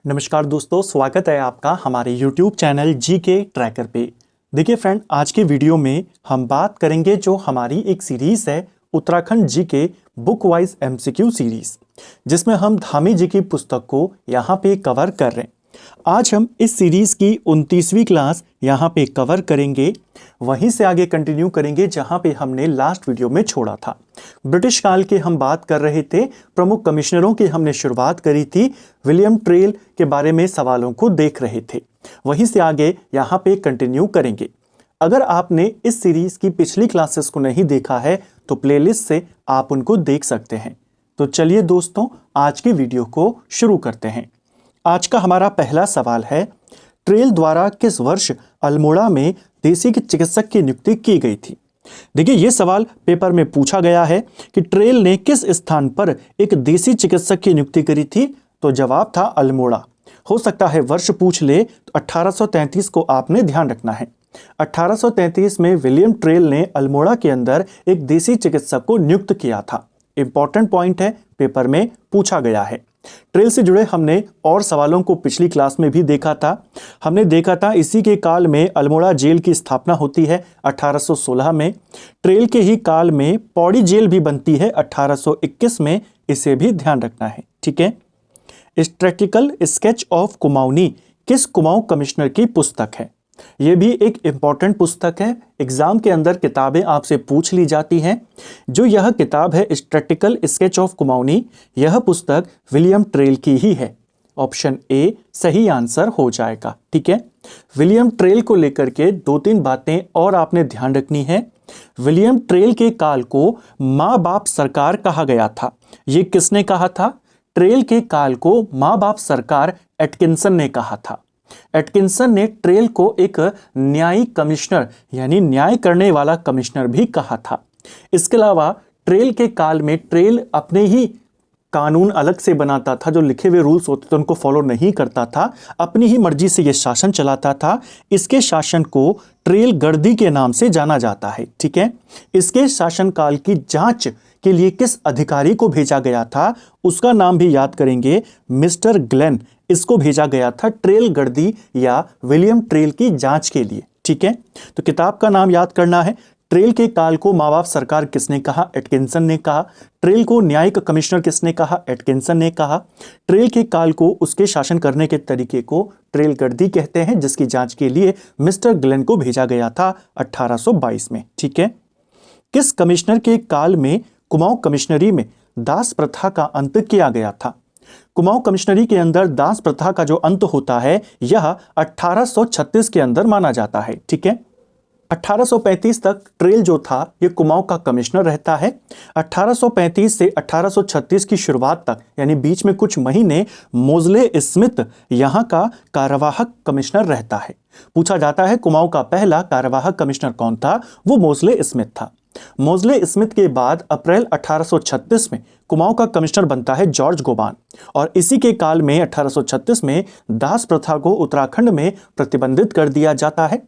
नमस्कार दोस्तों, स्वागत है आपका हमारे YouTube चैनल जीके ट्रैकर पे। देखिए फ्रेंड, आज के वीडियो में हम बात करेंगे जो हमारी एक सीरीज़ है Uttarakhand GK book wise MCQ series, जिसमें हम धामी जी की पुस्तक को यहाँ पे कवर कर रहे हैं। आज हम इस सीरीज़ की 29वीं क्लास यहाँ पे कवर करेंगे, वहीं से आगे कंटिन्यू करेंगे जहाँ पे हमने लास्ट वीडियो में छोड़ा था। ब्रिटिश काल के हम बात कर रहे थे, प्रमुख कमिश्नरों की हमने शुरुआत करी थी, विलियम ट्रेल के बारे में सवालों को देख रहे थे। वहीं से आगे यहाँ पे कंटिन्यू करेंगे। अगर आपने इस सीरीज़ की पिछली क्लासेस को नहीं देखा है तो प्लेलिस्ट से आप उनको देख सकते हैं। तो चलिए दोस्तों, आज की वीडियो को शुरू करते हैं। आज का हमारा पहला सवाल है, ट्रेल द्वारा किस वर्ष अल्मोड़ा में देसी चिकित्सक की नियुक्ति की गई थी। देखिए, ये सवाल पेपर में पूछा गया है कि ट्रेल ने किस स्थान पर एक देसी चिकित्सक की नियुक्ति करी थी। तो जवाब था अल्मोड़ा। हो सकता है वर्ष पूछ ले तो 1833 को आपने ध्यान रखना है। 1833 में विलियम ट्रेल ने अल्मोड़ा के अंदर एक देसी चिकित्सक को नियुक्त किया था। इंपॉर्टेंट पॉइंट है, पेपर में पूछा गया है। ट्रेल से जुड़े हमने और सवालों को पिछली क्लास में भी देखा था। हमने देखा था इसी के काल में अल्मोड़ा जेल की स्थापना होती है 1816 में। ट्रेल के ही काल में पौड़ी जेल भी बनती है 1821 में। इसे भी ध्यान रखना है, ठीक है। स्टैटिस्टिकल स्केच ऑफ कुमाऊनी किस कुमाऊं कमिश्नर की पुस्तक है। यह भी एक इंपॉर्टेंट पुस्तक है, एग्जाम के अंदर किताबें आपसे पूछ ली जाती हैं। जो यह किताब है स्टैटिस्टिकल स्केच ऑफ कुमाऊनी, यह पुस्तक विलियम ट्रेल की ही है। ऑप्शन ए सही आंसर हो जाएगा, ठीक है। विलियम ट्रेल को लेकर के 2-3 बातें और आपने ध्यान रखनी है। विलियम ट्रेल के काल को माँ बाप सरकार कहा गया था। यह किसने कहा था? ट्रेल के काल को माँ बाप सरकार एटकिंसन ने कहा था। एटकिंसन ने ट्रेल को एक न्यायिक कमिश्नर यानी न्याय करने वाला कमिश्नर भी कहा था। इसके अलावा ट्रेल के काल में ट्रेल अपने ही कानून अलग से बनाता था। जो लिखे हुए रूल्स होते थे उनको फॉलो नहीं करता था, अपनी ही मर्जी से यह शासन चलाता था। इसके शासन को ट्रेल गर्दी के नाम से जाना जाता है, ठीक है। इसके शासनकाल की जांच के लिए किस अधिकारी को भेजा गया था, उसका नाम भी याद करेंगे, मिस्टर ग्लेन। इसको भेजा गया था ट्रेल गर्दी या विलियम ट्रेल की जांच के लिए, ठीक है। तो किताब का नाम याद करना है। ट्रेल के काल को माँ बाप सरकार किसने कहा? एटकिंसन ने कहा। ट्रेल को न्यायिक कमिश्नर किसने कहा? एटकिंसन ने कहा। ट्रेल के काल को, उसके शासन करने के तरीके को ट्रेल गर्दी कहते हैं, जिसकी जांच के लिए मिस्टर ग्लेन को भेजा गया था 1822 में, ठीक है। किस कमिश्नर के काल में कुमाऊं कमिश्नरी में दास प्रथा का अंत किया गया था? कुमाऊं कमिश्नरी के अंदर दास प्रथा का जो अंत होता है यह 1836 के अंदर माना जाता है, ठीक है। 1835 तक ट्रेल जो था ये कुमाऊं का कमिश्नर रहता है। 1835 से 1836 की शुरुआत तक यानी बीच में कुछ महीने मोजले स्मिथ यहाँ का कार्यवाहक कमिश्नर रहता है। पूछा जाता है कुमाऊं का पहला कार्यवाहक कमिश्नर कौन था? वो मोजले स्मिथ था। मोजले स्मिथ के बाद अप्रैल 1836 में कुमाऊं का कमिश्नर बनता है जॉर्ज गोबान, और इसी के काल में 1836 में दास प्रथा को उत्तराखंड में प्रतिबंधित कर दिया जाता है।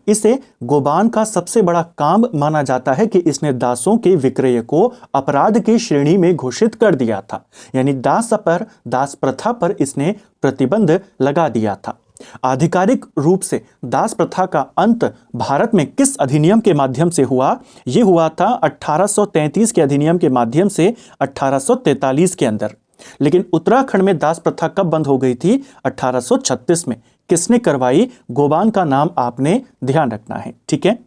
इसे गोबान का सबसे बड़ा काम माना जाता है कि इसने दासों के विक्रय को अपराध की श्रेणी में घोषित कर दिया था, यानी दास प्रथा पर इसने प्रतिबंध लगा दिया था। आधिकारिक रूप से दास प्रथा का अंत भारत में किस अधिनियम के माध्यम से हुआ? यह हुआ था 1833 के अधिनियम के माध्यम से 1843 के अंदर। लेकिन उत्तराखंड में दास प्रथा कब बंद हो गई थी? 1836 में। किसने करवाई? गोबान का नाम आपने ध्यान रखना है, ठीक है।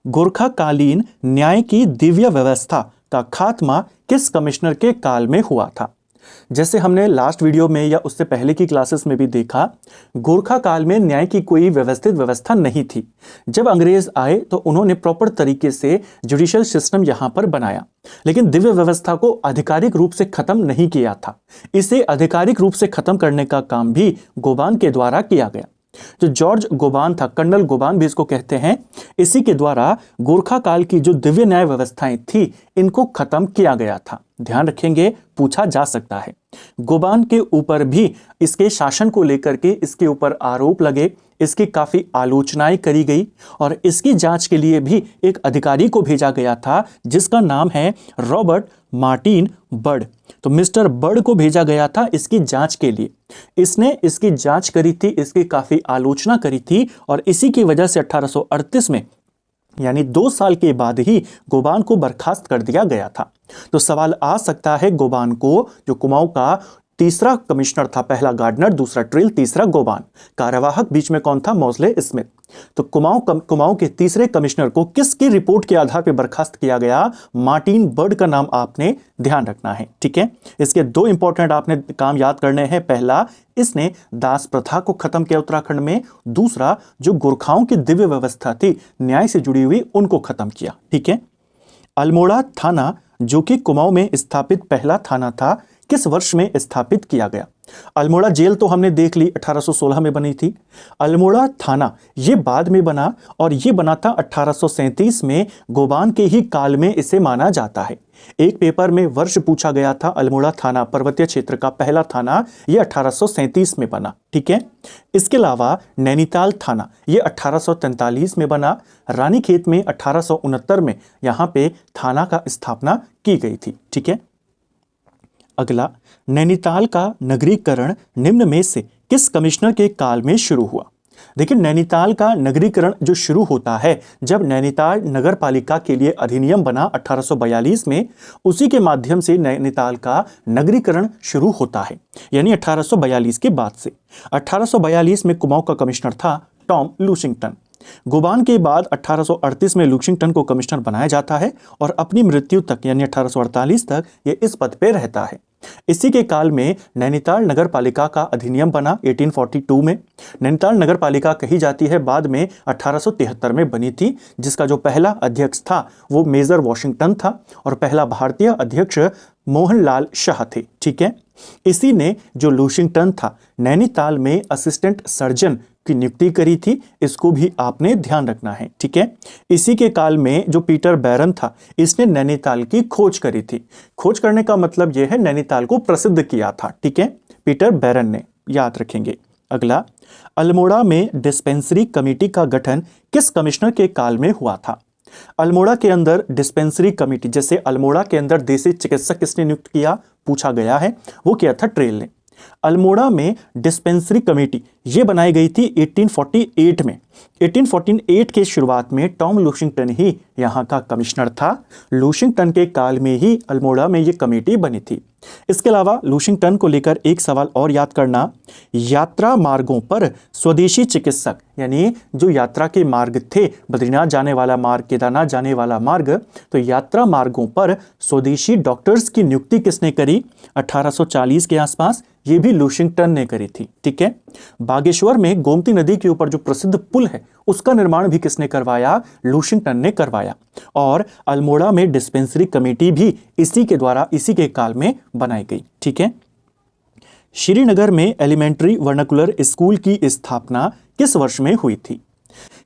गोरखाकालीन न्याय की दिव्य व्यवस्था का खात्मा किस कमिश्नर के काल में हुआ था? जैसे हमने लास्ट वीडियो में या उससे पहले की क्लासेस में भी देखा, गोरखा काल में न्याय की कोई व्यवस्थित व्यवस्था नहीं थी। जब अंग्रेज आए तो उन्होंने प्रॉपर तरीके से जुडिशियल सिस्टम यहाँ पर बनाया, लेकिन दिव्य व्यवस्था को आधिकारिक रूप से खत्म नहीं किया था। इसे आधिकारिक रूप से खत्म करने का काम भी गोबान के द्वारा किया गया। जो जॉर्ज गोबान था, कर्नल गोबान भी इसको कहते हैं, इसी के द्वारा गोरखा काल की जो दिव्य न्याय व्यवस्थाएं थी इनको खत्म किया गया था। ध्यान रखेंगे, पूछा जा सकता है। गोबान के ऊपर भी इसके शासन को लेकर के इसके ऊपर आरोप लगे, इसकी काफी आलोचनाएं करी गई और इसकी जांच के लिए भी एक अधिकारी को भेजा गया था जिसका नाम है रॉबर्ट मार्टिन बर्ड। तो मिस्टर बर्ड को भेजा गया था इसकी जांच के लिए। इसने इसकी जांच करी थी, इसकी काफी आलोचना करी थी और इसी की वजह से 1838 में यानी 2 साल के बाद ही गोबान को बर्खास्त कर दिया गया था। तो सवाल आ सकता है गोबान को, जो कुमाऊं का तीसरा कमिश्नर था, पहला गार्डनर, दूसरा ट्रिल, तीसरा गोबान, कार्यवाहक बीच में कौन था? मौजले स्मिथ। तो कुमाऊं के तीसरे कमिश्नर को किसकी रिपोर्ट के आधार पर बर्खास्त किया गया? मार्टिन बर्ड का नाम आपने ध्यान रखना है, ठीक है। इसके 2 इंपॉर्टेंट आपने काम याद करने हैं। पहला, इसने दास प्रथा को खत्म किया उत्तराखंड में। दूसरा, जो गोरखाओं की दिव्य व्यवस्था थी न्याय से जुड़ी हुई, उनको खत्म किया, ठीक है। अल्मोड़ा थाना, जो कि कुमाऊं में स्थापित पहला थाना था, किस वर्ष में स्थापित किया गया? अल्मोड़ा जेल तो हमने देख ली, 1816 में बनी थी। अल्मोड़ा थाना ये बाद में बना और ये बना था 1837 में। गोबान के ही काल में इसे माना जाता है। एक पेपर में वर्ष पूछा गया था। अल्मोड़ा थाना पर्वतीय क्षेत्र का पहला थाना, ये 1837 में बना, ठीक है। इसके अलावा नैनीताल थाना ये 1843 में बना। रानीखेत में 1869 में यहां पे थाना का स्थापना की गई थी, ठीक है। अगला, नैनीताल का नगरीकरण निम्न में से किस कमिश्नर के काल में शुरू हुआ? देखिए, नैनीताल का नगरीकरण जो शुरू होता है जब नैनीताल नगर पालिका के लिए अधिनियम बना 1842 में, उसी के माध्यम से नैनीताल का नगरीकरण शुरू होता है, यानी 1842 के बाद से। 1842 में कुमाऊं का कमिश्नर था टॉम लूशिंगटन। गोबान के बाद 1838 में लूशिंगटन को कमिश्नर बनाया जाता है और अपनी मृत्यु तक यानी 1848 तक ये इस पद पे रहता है। इसी के काल में नैनीताल नगर पालिका का अधिनियम बना 1842 में। नैनीताल नगर पालिका कही जाती है बाद में 1873 में बनी थी, जिसका जो पहला अध्यक्ष था वो मेजर वॉशिंगटन था और पहला भारतीय अध्यक्ष मोहनलाल शाह थे, ठीक है। इसी ने जो लूशिंगटन था नैनीताल में असिस्टेंट सर्जन की नियुक्ति करी थी, इसको भी आपने ध्यान रखना है, ठीक है। इसी के काल में जो पीटर बैरन था, इसने नैनीताल की खोज करी थी। खोज करने का मतलब यह है नैनीताल को प्रसिद्ध किया था, ठीक है, पीटर बैरन ने, याद रखेंगे। अगला, अल्मोड़ा में डिस्पेंसरी कमेटी का गठन किस कमिश्नर के काल में हुआ था? अल्मोड़ा के अंदर डिस्पेंसरी कमेटी, जैसे अल्मोड़ा के अंदर देसी चिकित्सक किसने नियुक्त किया, पूछा गया है, वो किया था ट्रेल ने। अल्मोड़ा में डिस्पेंसरी कमेटी ये बनाई गई थी 1848 में। 1848 के शुरुआत में टॉम लूशिंगटन ही यहाँ का कमिश्नर था। लूशिंगटन के काल में ही अल्मोड़ा में ये कमेटी बनी थी। इसके अलावा लूशिंगटन को लेकर एक सवाल और याद करना, यात्रा मार्गों पर स्वदेशी चिकित्सक, यानी जो यात्रा के मार्ग थे, बद्रीनाथ जाने वाला मार्ग, केदारनाथ जाने वाला मार्ग, तो यात्रा मार्गों पर स्वदेशी डॉक्टर्स की नियुक्ति किसने करी? 1840 के आसपास, ये भी लूशिंगटन ने करी थी, ठीक है। बागेश्वर में गोमती नदी के ऊपर जो प्रसिद्ध पुल है उसका निर्माण भी किसने करवाया? लूशिंगटन ने करवाया। और अल्मोड़ा में डिस्पेंसरी कमेटी भी इसी के द्वारा, इसी के काल में बनाई गई, ठीक है। श्रीनगर में एलिमेंट्री वर्नाकुलर स्कूल की स्थापना किस वर्ष में हुई थी?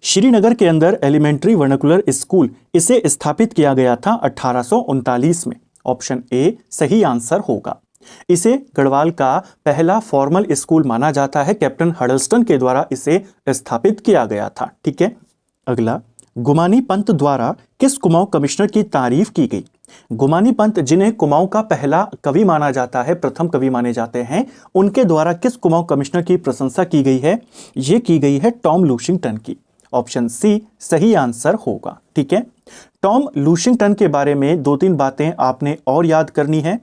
श्रीनगर के अंदर एलिमेंट्री वर्नाकुलर स्कूल इसे स्थापित किया गया था 1839 में। ऑप्शन ए सही आंसर होगा। इसे गढ़वाल का पहला फॉर्मल स्कूल माना जाता है। कैप्टन हडल्स्टन के द्वारा इसे स्थापित किया गया था, ठीक है। अगला, गुमानी पंत द्वारा किस कुमाऊं कमिश्नर की तारीफ की गई? गुमानी पंत, जिन्हें कुमाऊं का पहला कवि माना जाता है, प्रथम कवि माने जाते हैं, उनके द्वारा किस कुमाऊं कमिश्नर की प्रशंसा की गई है? यह की गई है टॉम लूशिंगटन की। ऑप्शन सी सही आंसर होगा, ठीक है। टॉम लूशिंगटन के बारे में 2-3 बातें आपने और याद करनी है।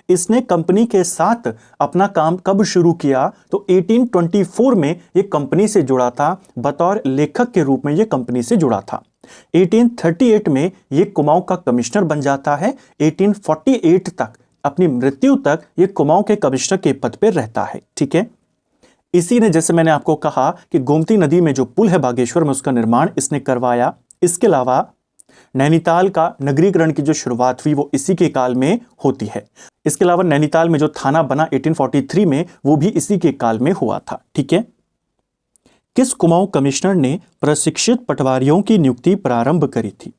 इसने कंपनी के साथ अपना काम कब शुरू किया? तो 1824 में ये कंपनी से जुड़ा था, बतौर लेखक के रूप में ये कंपनी से जुड़ा था। 1838 में ये कुमाऊं का कमिश्नर बन जाता है। 1848 तक, अपनी मृत्यु तक, ये कुमाऊं के कमिश्नर के पद पर रहता है, ठीक है। इसी ने, जैसे मैंने आपको कहा कि गोमती नदी में जो पुल है बागेश्वर में, उसका निर्माण इसने करवाया। इसके अलावा नैनीताल का नगरीकरण की जो शुरुआत हुई वो इसी के काल में होती है। इसके अलावा नैनीताल में जो थाना बना 1843 में, वो भी इसी के काल में हुआ था, ठीक है। किस कुमाऊं कमिश्नर ने प्रशिक्षित पटवारियों की नियुक्ति प्रारंभ करी थी?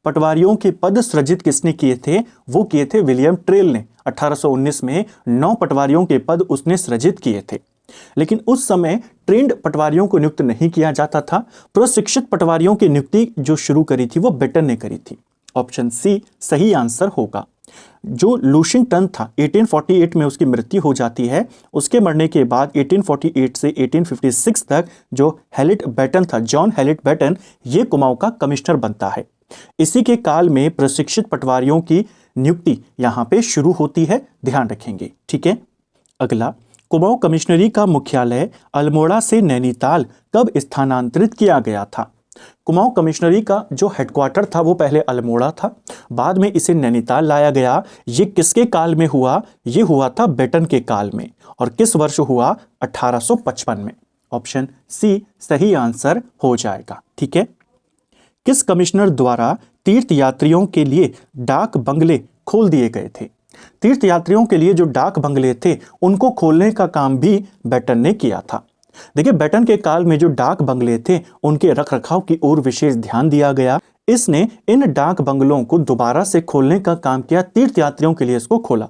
पटवारियों के पद सृजित किसने किए थे? वो किए थे विलियम ट्रेल ने। 1819 में 9 पटवारियों के पद उसने सृजित किए थे। लेकिन उस समय ट्रेंड पटवारियों को नियुक्त नहीं किया जाता था। प्रशिक्षित पटवारियों की नियुक्ति जो शुरू करी थी वो बेटन ने करी थी। ऑप्शन सी सही आंसर होगा। जो लुशिंगटन था 1848 में उसकी मृत्यु हो जाती है। उसके मरने के बाद 1848 से 1856 तक जो हैलेट बेटन था, जॉन हैलेट बेटन, ये कुमाऊं का कमिश्नर बनता है। इसी के काल में प्रशिक्षित पटवारियों की नियुक्ति यहां पे शुरू होती है, ध्यान रखेंगे। ठीक है। अगला, कुमाऊं कमिश्नरी का मुख्यालय अल्मोड़ा से नैनीताल कब स्थानांतरित किया गया था? कुमाऊं कमिश्नरी का जो हेडक्वार्टर था वो पहले अल्मोड़ा था, बाद में इसे नैनीताल लाया गया। ये किसके काल में हुआ? ये हुआ था बेटन के काल में। और किस वर्ष हुआ? 1855 में। ऑप्शन सी सही आंसर हो जाएगा। ठीक है। किस कमिश्नर द्वारा तीर्थयात्रियों के लिए डाक बंगले खोल दिए गए थे? तीर्थयात्रियों के लिए जो डाक बंगले थे उनको खोलने का काम भी बेटन ने किया था। देखिए, बेटन के काल में जो डाक बंगले थे उनके रखरखाव की ओर विशेष ध्यान दिया गया। इसने इन डाक बंगलों को दोबारा से खोलने का काम किया, तीर्थयात्रियों के लिए इसको खोला।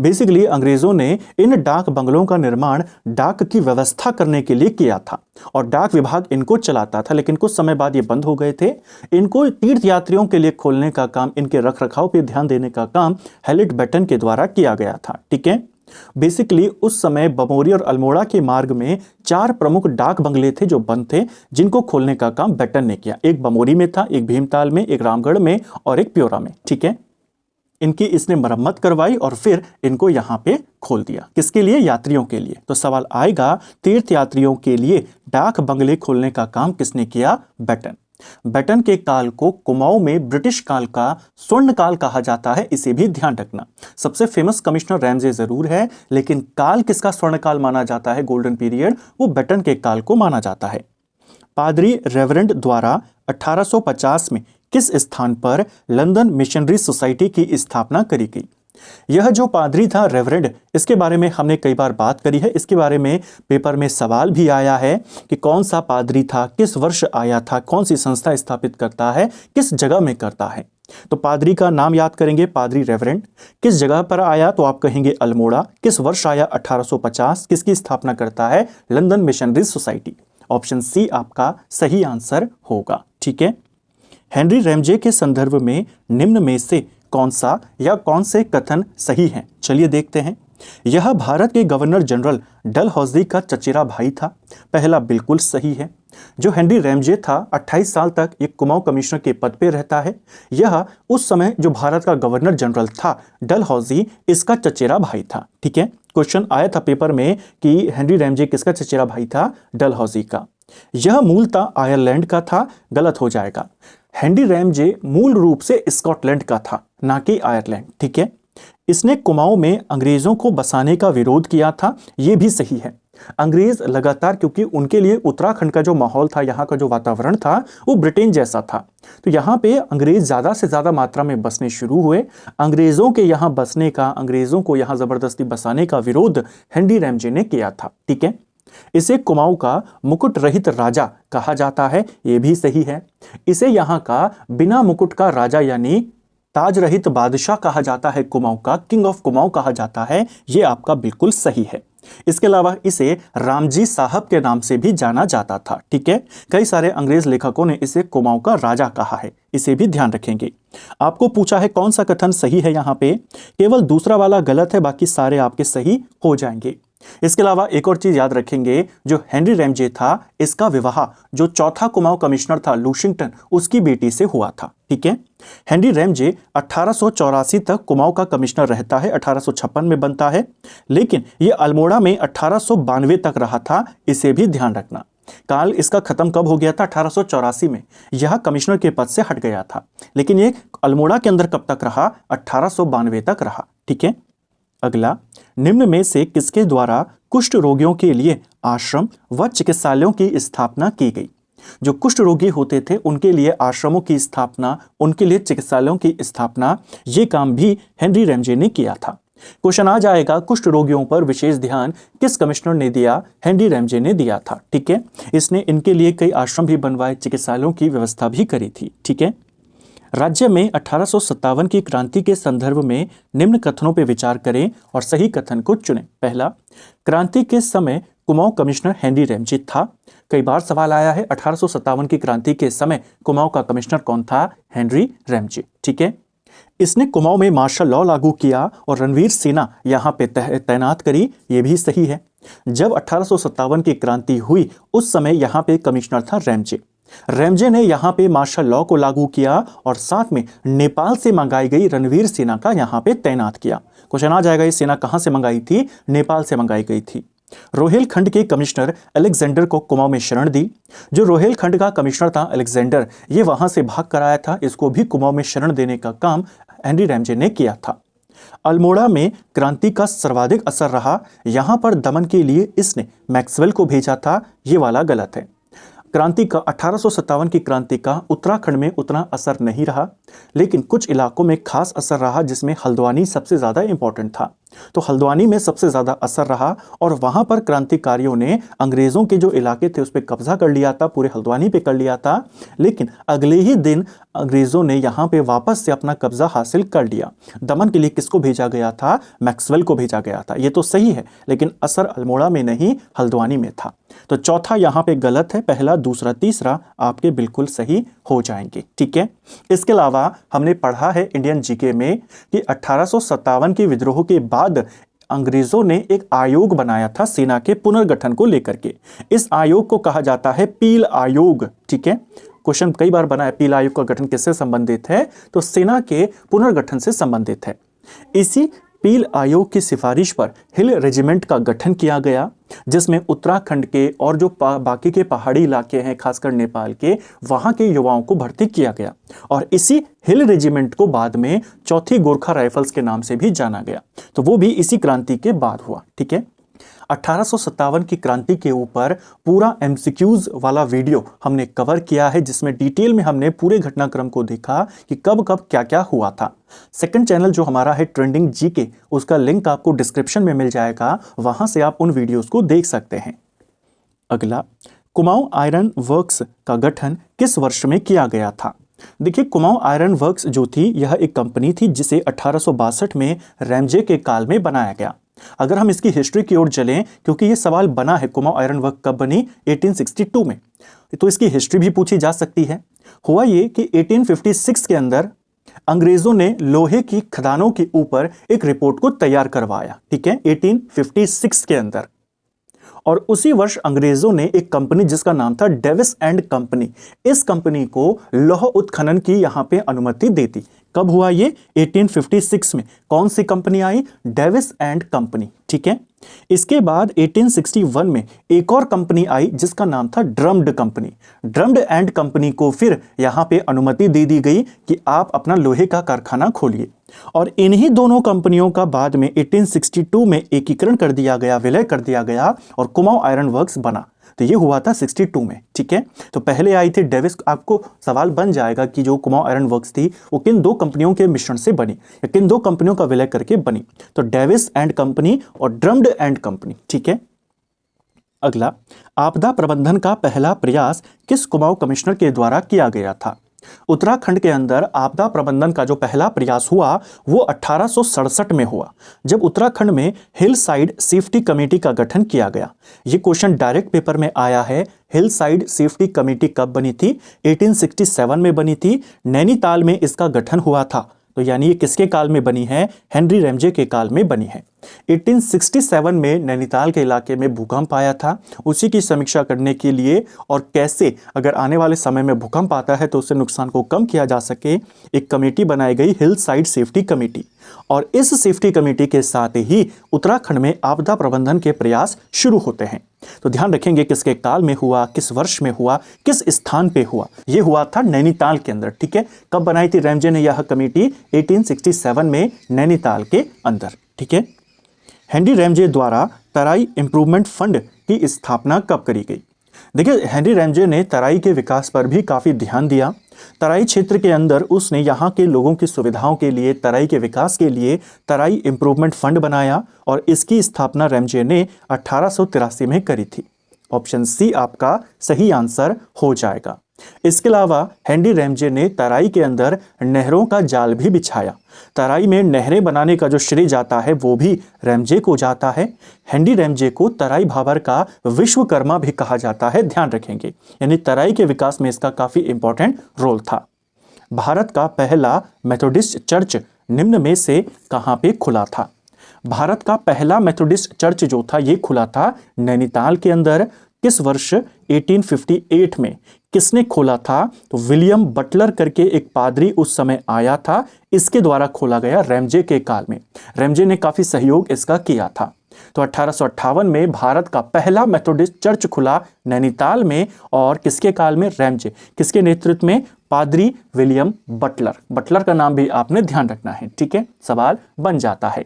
बेसिकली अंग्रेजों ने इन डाक बंगलों का निर्माण डाक की व्यवस्था करने के लिए किया था और डाक विभाग इनको चलाता था, लेकिन कुछ समय बाद ये बंद हो गए थे। इनको तीर्थयात्रियों के लिए खोलने का काम, इनके रखरखाव पर ध्यान देने का काम हैलेट बेटन के द्वारा किया गया था। ठीक है। बेसिकली उस समय बमोरी और अल्मोड़ा के मार्ग में 4 प्रमुख डाक बंगले थे जो बंद थे, जिनको खोलने का काम बेटन ने किया। एक बमोरी में था, एक भीमताल में, एक रामगढ़ में और एक प्योरा में। ठीक है। इनकी इसने मरम्मत करवाई और फिर इनको यहां पे खोल दिया। किसके लिए? यात्रियों के लिए। तो सवाल आएगा, तीर्थयात्रियों के लिए डाक बंगले खोलने का काम किसने किया? बेटन। बेटन के काल को कुमाऊं में ब्रिटिश काल का स्वर्ण काल कहा जाता है, इसे भी ध्यान रखना। सबसे फेमस कमिश्नर रैमजे जरूर है, लेकिन काल किसका स्वर्ण काल माना जाता है, गोल्डन पीरियड, वो बेटन के काल को माना जाता है। पादरी रेवरेंड द्वारा 1850 में किस स्थान पर लंदन मिशनरी सोसाइटी की स्थापना करी गई? यह जो पादरी था रेवरेंड, इसके बारे में हमने कई बार बात करी है। इसके बारे में पेपर में सवाल भी आया है कि कौन सा पादरी था, किस वर्ष आया था, कौन सी संस्था स्थापित करता है, किस जगह में करता है। तो पादरी का नाम याद करेंगे, पादरी रेवरेंड। किस जगह पर आया? तो आप कहेंगे अल्मोड़ा। किस वर्ष आया? 1850। किसकी स्थापना करता है? London Missionary Society. Option C आपका सही आंसर होगा। ठीक है। हेनरी रैमजे के संदर्भ में निम्न में से कौन सा या कौन से कथन सही हैं? चलिए देखते हैं। यह भारत के गवर्नर जनरल डलहौजी का चचेरा भाई था। पहला बिल्कुल सही है। जो हेनरी रैमजे था 28 साल तक ये कुमाऊं कमिश्नर के पद पे रहता है। यह उस समय जो भारत का गवर्नर जनरल था डलहौजी, इसका चचेरा भाई था। ठीक है। क्वेश्चन आया था पेपर में कि हेनरी रैमजे किसका चचेरा भाई था? डलहौजी का। यह मूलतः आयरलैंड का था, गलत हो जाएगा। हेनरी रैमजे मूल रूप से स्कॉटलैंड का था, ना कि आयरलैंड। ठीक है। इसने कुमाऊं में अंग्रेजों को बसाने का विरोध किया था, यह भी सही है। अंग्रेज लगातार, क्योंकि उनके लिए उत्तराखंड का जो माहौल था, यहाँ का जो वातावरण था वो ब्रिटेन जैसा था, तो यहाँ पे अंग्रेज ज्यादा से ज्यादा मात्रा में बसने शुरू हुए। अंग्रेजों के यहाँ बसने का, अंग्रेजों को यहाँ जबरदस्ती बसाने का विरोध हेनरी रैमजे ने किया था। ठीक है। इसे कुमाऊं का मुकुट रहित राजा कहा जाता है, यह भी सही है। इसे यहाँ का बिना मुकुट का राजा यानी ताज रहित बादशाह कहा जाता है, कुमाऊं का किंग ऑफ कुमाऊं कहा जाता है, यह आपका बिल्कुल सही है। इसके अलावा इसे रामजी साहब के नाम से भी जाना जाता था। ठीक है। कई सारे अंग्रेज लेखकों ने इसे कुमाऊं का राजा कहा है, इसे भी ध्यान रखेंगे। आपको पूछा है कौन सा कथन सही है, यहाँ पे केवल दूसरा वाला गलत है, बाकी सारे आपके सही हो जाएंगे। इसके अलावा एक और चीज याद रखेंगे, जो हेनरी रैमजे था इसका विवाह जो चौथा कुमाऊं कमिश्नर था लुशिंगटन, उसकी बेटी से हुआ था। ठीक है। हेनरी रैमजे 1884 तक कुमाऊं का कमिश्नर रहता है, 1856 में बनता है, लेकिन यह अल्मोड़ा में 1892 तक रहा था, इसे भी ध्यान रखना। काल इसका खत्म कब हो गया था? 1884 में यह कमिश्नर के पद से हट गया था, लेकिन ये अल्मोड़ा के अंदर कब तक रहा? 1892 तक रहा। ठीक है। अगला, निम्न में से किसके द्वारा कुष्ठ रोगियों के लिए आश्रम व चिकित्सालयों की स्थापना की गई? जो कुष्ठ रोगी होते थे उनके लिए आश्रमों की स्थापना, उनके लिए चिकित्सालयों की स्थापना, ये काम भी हेनरी रैमजे ने किया था। क्वेश्चन आ जाएगा, कुष्ठ रोगियों पर विशेष ध्यान किस कमिश्नर ने दिया? हेनरी रैमजे ने दिया था। ठीक है। इसने इनके लिए कई आश्रम भी बनवाए, चिकित्सालयों की व्यवस्था भी करी थी। ठीक है। राज्य में 1857 की क्रांति के संदर्भ में निम्न कथनों पर विचार करें और सही कथन को चुनें। पहला, क्रांति के समय कुमाऊं कमिश्नर हेनरी रैमजे था। कई बार सवाल आया है 1857 की क्रांति के समय कुमाऊं का कमिश्नर कौन था? Henry Ramsay. ठीक है। इसने कुमाऊं में मार्शल लॉ लागू किया और रणवीर सेना यहां पे तैनात करी, ये भी सही है। जब 1857 की क्रांति हुई उस समय यहां पे कमिश्नर था रैमजे। रैमजे ने यहां पे मार्शल लॉ को लागू किया और साथ में नेपाल से मंगाई गई रणवीर सेना का यहां पे तैनात किया। क्वेश्चन आ जाएगा, ये सेना कहां से मंगाई थी? नेपाल से मंगाई गई थी। रोहेलखंड के कमिश्नर अलेक्जेंडर को कुमाऊं में शरण दी। जो रोहेलखंड का कमिश्नर था अलेक्जेंडर, ये वहां से भाग कर आया था। इसको भी कुमाऊं में शरण देने का काम हेनरी रैमजे ने किया था। अल्मोड़ा में क्रांति का सर्वाधिक असर रहा। यहां पर दमन के लिए इसने मैक्सवेल को भेजा था, ये वाला गलत है। क्रांति का 1857 की क्रांति का उत्तराखंड में उतना असर नहीं रहा, लेकिन कुछ इलाकों में खास असर रहा, जिसमें हल्द्वानी सबसे ज़्यादा इंपॉर्टेंट था। तो हल्द्वानी में सबसे ज़्यादा असर रहा और वहाँ पर क्रांतिकारियों ने अंग्रेज़ों के जो इलाके थे उस पर कब्जा कर लिया था, पूरे हल्द्वानी पे कर लिया था। लेकिन अगले ही दिन अंग्रेज़ों ने यहाँ पे वापस से अपना कब्जा हासिल कर लिया। दमन के लिए किसको भेजा गया था? मैक्सवेल को भेजा गया था। ये तो सही है, लेकिन असर अल्मोड़ा में नहीं, हल्द्वानी में था। तो चौथा यहाँ पे गलत है। पहला, दूसरा, तीसरा आपके बिल्कुल सही हो जाएंगे। ठीक है। इसके अलावा हमने पढ़ा है इंडियन जीके में कि 1857 के विद्रोह के बाद अंग्रेजों ने एक आयोग बनाया था सेना के पुनर्गठन को लेकर के। इस आयोग को कहा जाता है पील आयोग। ठीक है। क्वेश्चन कई बार बना है, पील आयोग का गठन किससे संबंधित है? तो सेना के पुनर्गठन से संबंधित है। इसी पील आयोग की सिफारिश पर हिल रेजिमेंट का गठन किया गया, जिसमें उत्तराखंड के और जो बाकी के पहाड़ी इलाके हैं, खासकर नेपाल के, वहां के युवाओं को भर्ती किया गया। और इसी हिल रेजिमेंट को बाद में चौथी गोरखा राइफल्स के नाम से भी जाना गया। तो वो भी इसी क्रांति के बाद हुआ। ठीक है। 1857 की क्रांति के ऊपर पूरा एमसीक्यूज वाला वीडियो हमने कवर किया है, जिसमें डिटेल में हमने पूरे घटनाक्रम को देखा कि कब कब क्या क्या हुआ था। सेकंड चैनल जो हमारा है ट्रेंडिंग जीके, उसका लिंक आपको डिस्क्रिप्शन में मिल जाएगा, वहां से आप उन वीडियोस को देख सकते हैं। अगला, कुमाऊं आयरन वर्क्स का गठन किस वर्ष में किया गया था? देखिए, कुमाऊं आयरन वर्क्स जो थी, यह एक कंपनी थी जिसे 1862 में रैमजे के काल में बनाया गया। अगर हम इसकी हिस्ट्री की ओर चलें, क्योंकि ये सवाल बना है कुमाऊं आयरन वर्क कब बनी, 1862 में, तो इसकी हिस्ट्री भी पूछी जा सकती है। हुआ ये कि 1856 के अंदर अंग्रेजों ने लोहे की खदानों के ऊपर एक रिपोर्ट को तैयार करवाया। ठीक है, 1856 के अंदर। और उसी वर्ष अंग्रेजों ने एक कंपनी जिसका नाम था डेविस एंड कंपनी, इस कंपनी को लौह उत्खनन की यहां पे अनुमति दी थी। कब हुआ ये? 1856 में। कौन सी कंपनी आई? Davis and company. ठीक है। इसके बाद 1861 में एक और कंपनी आई जिसका नाम था drummed company. Drummed and company को फिर यहां पे अनुमति दे दी गई कि आप अपना लोहे का कारखाना खोलिए। और इन्हीं दोनों कंपनियों का बाद में 1862 में एकीकरण कर दिया गया, विलय कर दिया गया और कुमाऊं आयरन वर्क्स बना। तो ये हुआ था 62 में। ठीक है। तो पहले आई थी डेविस। आपको सवाल बन जाएगा कि जो कुमाऊं आयरन वर्क्स थी वो किन दो कंपनियों के मिश्रण से बनी या किन दो कंपनियों का विलय करके बनी? तो डेविस एंड कंपनी और ड्रम्ड एंड कंपनी। ठीक है। अगला, आपदा प्रबंधन का पहला प्रयास किस कुमाऊं कमिश्नर के द्वारा किया गया था? उत्तराखंड के अंदर आपदा प्रबंधन का जो पहला प्रयास हुआ वो 1867 में हुआ, जब उत्तराखंड में हिल साइड सेफ्टी कमेटी का गठन किया गया। ये क्वेश्चन डायरेक्ट पेपर में आया है। हिल साइड सेफ्टी कमेटी कब बनी थी? 1867 में बनी थी। नैनीताल में इसका गठन हुआ था। तो यानी ये किसके काल में बनी है? हेनरी रैमजे के काल में बनी है। 1867 में नैनीताल के इलाके में भूकंप आया था। उसी की समीक्षा करने के लिए और कैसे अगर आने वाले समय में भूकंप आता है तो उससे नुकसान को कम किया जा सके, एक कमेटी बनाई गई, हिल साइड सेफ्टी कमेटी। और इस सेफ्टी कमेटी के साथ ही उत्तराखंड में आपदा प्रबंधन के प्रयास शुरू होते हैं। तो ध्यान रखेंगे किसके काल में हुआ, किस वर्ष में हुआ, किस स्थान पे हुआ। यह हुआ था नैनीताल के अंदर। ठीक है। कब बनाई थी रैमजे ने यह कमेटी? 1867 में नैनीताल के अंदर। ठीक है। हेनरी रैमजे द्वारा तराई इंप्रूवमेंट फंड की स्थापना कब करी गई? देखिए, हेनरी रैमजे ने तराई के विकास पर भी काफ़ी ध्यान दिया। तराई क्षेत्र के अंदर उसने यहाँ के लोगों की सुविधाओं के लिए, तराई के विकास के लिए तराई इंप्रूवमेंट फंड बनाया और इसकी स्थापना रैमजे ने 1883 में करी थी। ऑप्शन सी आपका सही आंसर हो जाएगा। इसके अलावा हेनरी रैमजे ने तराई के अंदर नहरों का जाल भी बिछाया। तराई में नहरें बनाने का जो श्रेय जाता है वो भी रैमजे को जाता है। हेनरी रैमजे को तराई भाबर का विश्वकर्मा भी कहा जाता है, ध्यान रखेंगे, यानी तराई के विकास में इसका काफी इंपॉर्टेंट रोल था। भारत का पहला मेथोडिस्ट चर्च निम्न में से कहां पे खुला था? भारत का पहला मेथोडिस्ट चर्च जो था ये खुला था नैनीताल के अंदर। किस वर्ष? 1858 में। किसने खोला था? तो विलियम बटलर करके एक पादरी उस समय आया था, इसके द्वारा खोला गया रैमजे के काल में। रैमजे ने काफी सहयोग इसका किया था। तो 1858 में भारत का पहला मेथोडिस्ट चर्च खुला नैनीताल में, और किसके काल में? रैमजे। किसके नेतृत्व में? पादरी विलियम बटलर। बटलर का नाम भी आपने ध्यान रखना है, ठीक है, सवाल बन जाता है।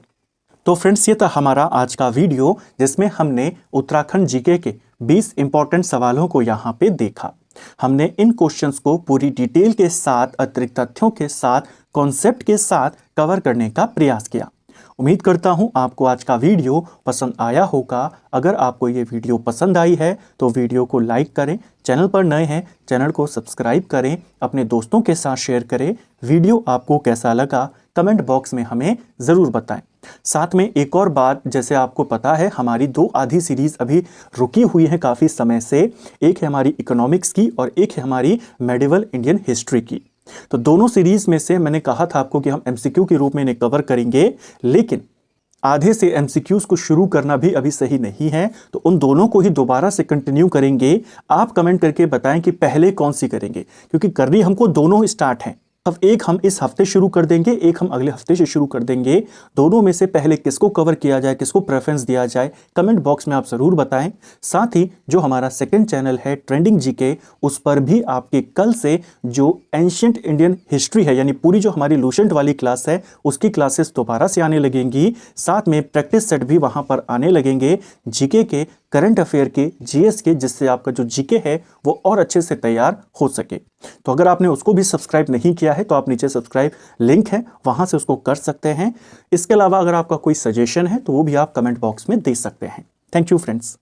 तो फ्रेंड्स, ये था हमारा आज का वीडियो जिसमें हमने उत्तराखंड जीके के 20 इंपॉर्टेंट सवालों को यहाँ पे देखा। हमने इन क्वेश्चंस को पूरी डिटेल के साथ, अतिरिक्त तथ्यों के साथ, कॉन्सेप्ट के साथ कवर करने का प्रयास किया। उम्मीद करता हूं आपको आज का वीडियो पसंद आया होगा। अगर आपको ये वीडियो पसंद आई है तो वीडियो को लाइक करें, चैनल पर नए हैं चैनल को सब्सक्राइब करें, अपने दोस्तों के साथ शेयर करें। वीडियो आपको कैसा लगा कमेंट बॉक्स में हमें ज़रूर बताएं। साथ में एक और बात, जैसे आपको पता है हमारी 2 आधी सीरीज अभी रुकी हुई है काफ़ी समय से। एक है हमारी इकोनॉमिक्स की और एक है हमारी मेडिवल इंडियन हिस्ट्री की। तो दोनों सीरीज में से मैंने कहा था आपको कि हम एमसीक्यू के रूप में इन्हें कवर करेंगे, लेकिन आधे से एमसीक्यूज को शुरू करना भी अभी सही नहीं है, तो उन दोनों को ही दोबारा से कंटिन्यू करेंगे। आप कमेंट करके बताएं कि पहले कौन सी करेंगे, क्योंकि करनी हमको दोनों स्टार्ट हैं। अब एक हम इस हफ्ते शुरू कर देंगे, एक हम अगले हफ्ते से शुरू कर देंगे। दोनों में से पहले किसको कवर किया जाए, किसको प्रेफरेंस दिया जाए, कमेंट बॉक्स में आप जरूर बताएं। साथ ही जो हमारा सेकंड चैनल है ट्रेंडिंग जीके, उस पर भी आपके कल से जो एंशिएंट इंडियन हिस्ट्री है, यानी पूरी जो हमारी लूसेंट वाली क्लास है, उसकी क्लासेस दोबारा से आने लगेंगी। साथ में प्रैक्टिस सेट भी वहां पर आने लगेंगे, जीके के, करंट अफेयर के, जीएस के, जिससे आपका जो जीके है वो और अच्छे से तैयार हो सके। तो अगर आपने उसको भी सब्सक्राइब नहीं किया है तो आप नीचे सब्सक्राइब लिंक है, वहां से उसको कर सकते हैं। इसके अलावा अगर आपका कोई सजेशन है तो वो भी आप कमेंट बॉक्स में दे सकते हैं। Thank you friends.